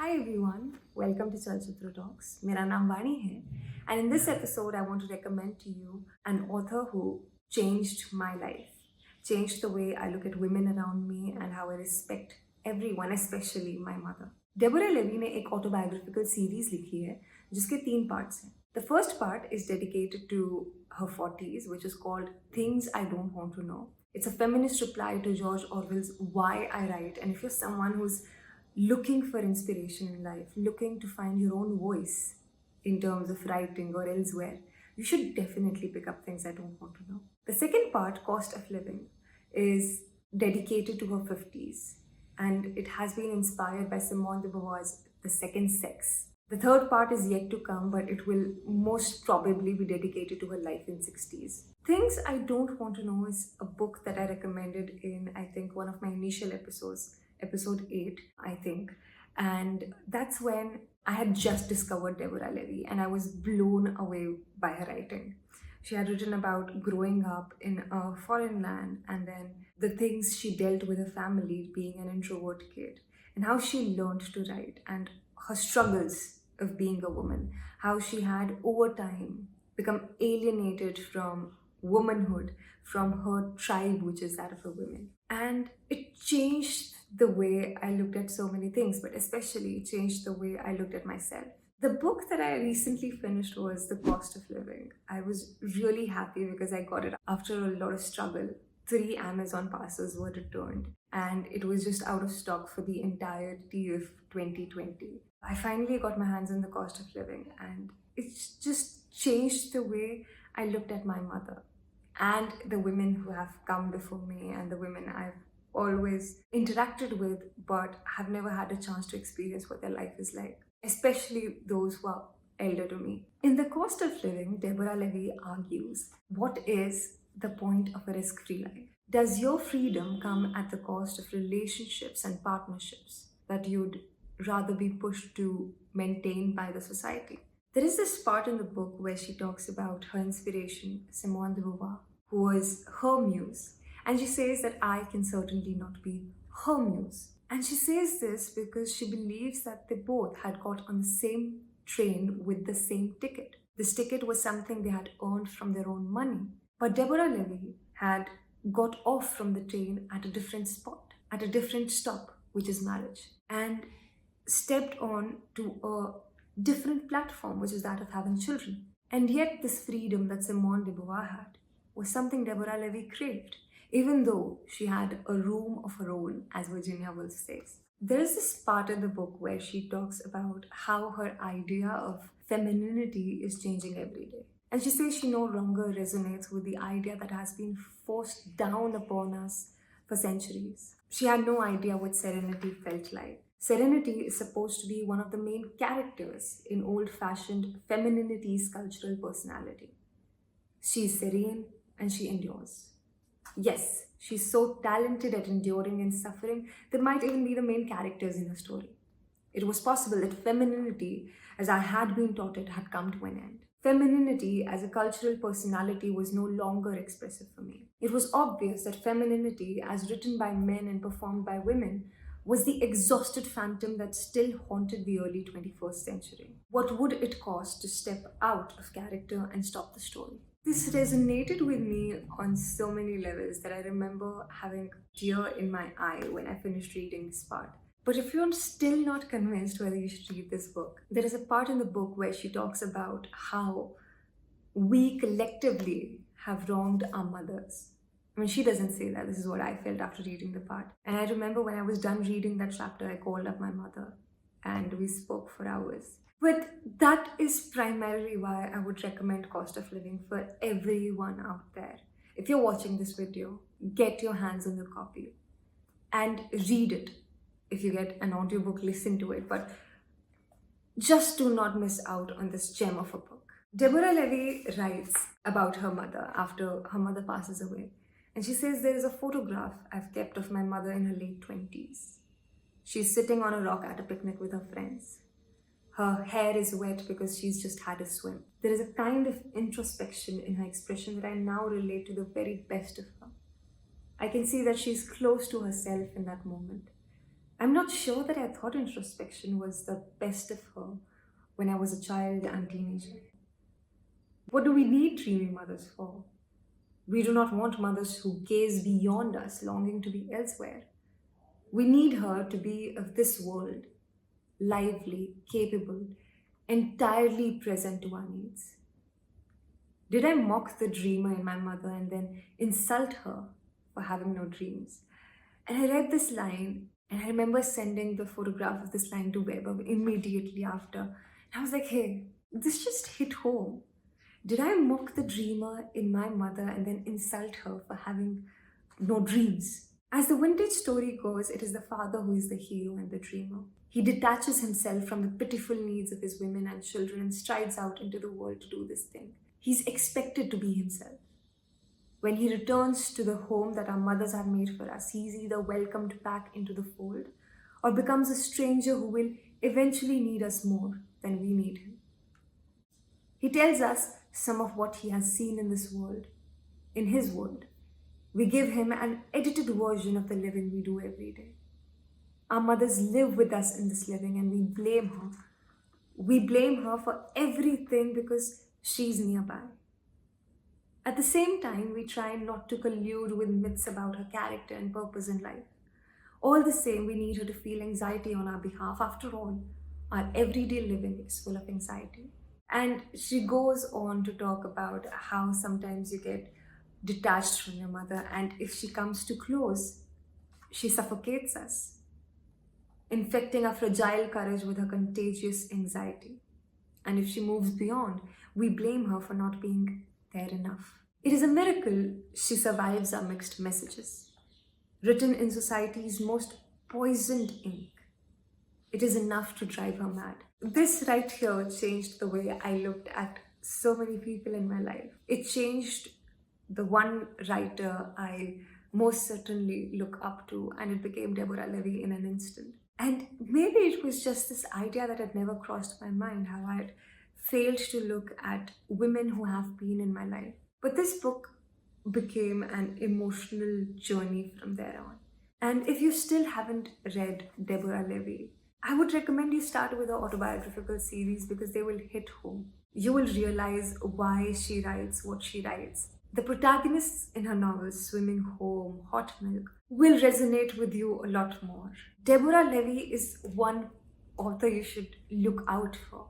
Hi everyone, welcome to Chalchitra Talks. मेरा नाम वाणी है, and in this episode, I want to recommend to you an author who changed my life, changed the way I look at women around me and how I respect everyone, especially my mother. Deborah Levy ने एक autobiographical series लिखी है, जिसके 3 parts हैं. The first part is dedicated to her 40s, which is called Things I Don't Want to Know. It's a feminist reply to George Orwell's Why I Write, and if you're someone who's looking for inspiration in life, looking to find your own voice in terms of writing or elsewhere, you should definitely pick up Things I Don't Want to Know. The second part, Cost of Living, is dedicated to her 50s, and it has been inspired by Simone de Beauvoir's The Second Sex. The third part is yet to come, but it will most probably be dedicated to her life in 60s. Things I Don't Want to Know is a book that I recommended in, I think, one of my initial episodes, episode 8, I think. And that's when I had just discovered Deborah Levy and I was blown away by her writing. She had written about growing up in a foreign land and then the things she dealt with her family being an introvert kid and how she learned to write and her struggles of being a woman, how she had over time become alienated from womanhood, from her tribe, which is that of the women. And it changed the way I looked at so many things, but especially changed the way I looked at myself. The book that I recently finished was The Cost of Living. I was really happy because I got it after a lot of struggle. 3 Amazon passes were returned and it was just out of stock for the entirety of 2020. I finally got my hands on The Cost of Living and it's just changed the way I looked at my mother and the women who have come before me and the women I've always interacted with but have never had a chance to experience what their life is like, especially those who are elder to me. In The Cost of Living, Deborah Levy argues, what is the point of a risk-free life? Does your freedom come at the cost of relationships and partnerships that you'd rather be pushed to maintain by the society? There is this part in the book where she talks about her inspiration, Simone de Beauvoir, who was her muse. And she says that I can certainly not be her muse. And she says this because she believes that they both had got on the same train with the same ticket. This ticket was something they had earned from their own money. But Deborah Levy had got off from the train at a different spot, at a different stop, which is marriage, and stepped on to a different platform, which is that of having children. And yet this freedom that Simone de Beauvoir had was something Deborah Levy craved, even though she had a room of her own, as Virginia Woolf says. There is this part in the book where she talks about how her idea of femininity is changing every day. And she says she no longer resonates with the idea that has been forced down upon us for centuries. She had no idea what serenity felt like. Serenity is supposed to be one of the main characters in old-fashioned femininity's cultural personality. She's serene and she endures. Yes, she's so talented at enduring and suffering, they might even be the main characters in the story. It was possible that femininity, as I had been taught it, had come to an end. Femininity as a cultural personality was no longer expressive for me. It was obvious that femininity, as written by men and performed by women, was the exhausted phantom that still haunted the early 21st century. What would it cost to step out of character and stop the story? This resonated with me on so many levels that I remember having a tear in my eye when I finished reading this part. But if you're still not convinced whether you should read this book, there is a part in the book where she talks about how we collectively have wronged our mothers. I mean, she doesn't say that. This is what I felt after reading the part. And I remember when I was done reading that chapter, I called up my mother and we spoke for hours. But that is primarily why I would recommend Cost of Living for everyone out there. If you're watching this video, get your hands on the copy and read it. If you get an audiobook, listen to it. But just do not miss out on this gem of a book. Deborah Levy writes about her mother after her mother passes away. And she says, there is a photograph I've kept of my mother in her late 20s. She's sitting on a rock at a picnic with her friends. Her hair is wet because she's just had a swim. There is a kind of introspection in her expression that I now relate to the very best of her. I can see that she's close to herself in that moment. I'm not sure that I thought introspection was the best of her when I was a child and teenager. What do we need dreamy mothers for? We do not want mothers who gaze beyond us, longing to be elsewhere. We need her to be of this world, lively, capable, entirely present to our needs. Did I mock the dreamer in my mother and then insult her for having no dreams? And I read this line, and I remember sending the photograph of this line to vaibhav immediately after. And I was like, hey, this just hit home. Did I mock the dreamer in my mother and then insult her for having no dreams? As the vintage story goes, it is the father who is the hero and the dreamer. He detaches himself from the pitiful needs of his women and children and strides out into the world to do this thing. He's expected to be himself. When he returns to the home that our mothers have made for us, he's either welcomed back into the fold or becomes a stranger who will eventually need us more than we need him. He tells us some of what he has seen in this world, in his world. We give him an edited version of the living we do every day. Our mothers live with us in this living and we blame her. We blame her for everything because she's nearby. At the same time, we try not to collude with myths about her character and purpose in life. All the same, we need her to feel anxiety on our behalf. After all, our everyday living is full of anxiety. And she goes on to talk about how sometimes you get detached from your mother, and if she comes too close, she suffocates us, infecting our fragile courage with her contagious anxiety. And if she moves beyond, we blame her for not being there enough. It is a miracle she survives our mixed messages. Written in society's most poisoned ink, it is enough to drive her mad. This right here changed the way I looked at so many people in my life. It changed the one writer I most certainly look up to, and it became Deborah Levy in an instant. And maybe it was just this idea that had never crossed my mind, how I had failed to look at women who have been in my life. But this book became an emotional journey from there on. And if you still haven't read Deborah Levy, I would recommend you start with her autobiographical series because they will hit home. You will realize why she writes what she writes. The protagonists in her novels, Swimming Home, Hot Milk, will resonate with you a lot more. Deborah Levy is one author you should look out for.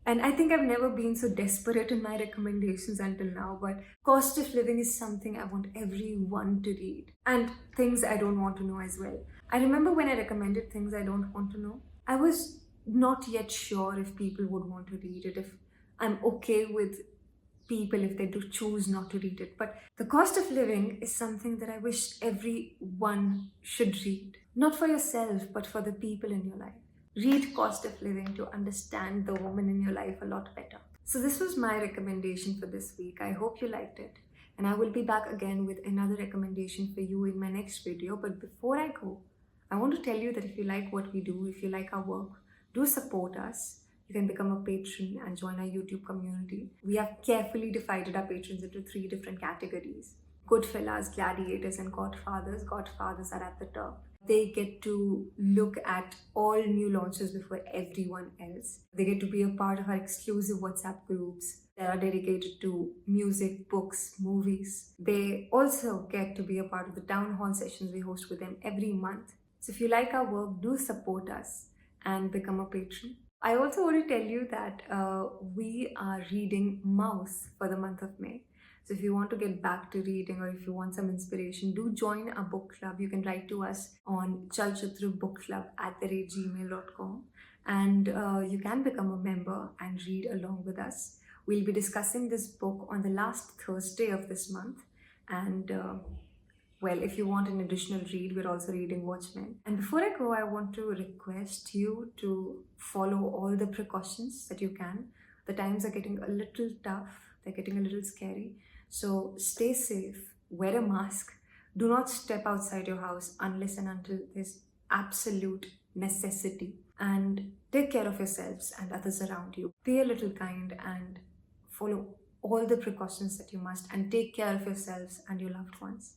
And I think I've never been so desperate in my recommendations until now, but Cost of Living is something I want everyone to read. And Things I Don't Want to Know as well. I remember when I recommended Things I Don't Want to Know, I was not yet sure if people would want to read it, if I'm okay with people if they do choose not to read it. But The Cost of Living is something that I wish everyone should read. Not for yourself, but for the people in your life. Read Cost of Living to understand the woman in your life a lot better. So this was my recommendation for this week. I hope you liked it. And I will be back again with another recommendation for you in my next video. But before I go, I want to tell you that if you like what we do, if you like our work, do support us. You can become a patron and join our YouTube community. We have carefully divided our patrons into 3 different categories. Goodfellas, Gladiators, and Godfathers. Godfathers are at the top. They get to look at all new launches before everyone else. They get to be a part of our exclusive WhatsApp groups that are dedicated to music, books, movies. They also get to be a part of the town hall sessions we host with them every month. So if you like our work, do support us and become a patron. I also want to tell you that we are reading Mouse for the month of May. So if you want to get back to reading or if you want some inspiration, do join our book club. You can write to us on chalchitrabookclub@gmail.com and you can become a member and read along with us. We'll be discussing this book on the last Thursday of this month. And well, if you want an additional read, we're also reading Watchmen. And before I go, I want to request you to follow all the precautions that you can. The times are getting a little tough. They're getting a little scary. So stay safe, wear a mask, do not step outside your house unless and until there's absolute necessity. And take care of yourselves and others around you. Be a little kind and follow all the precautions that you must, and take care of yourselves and your loved ones.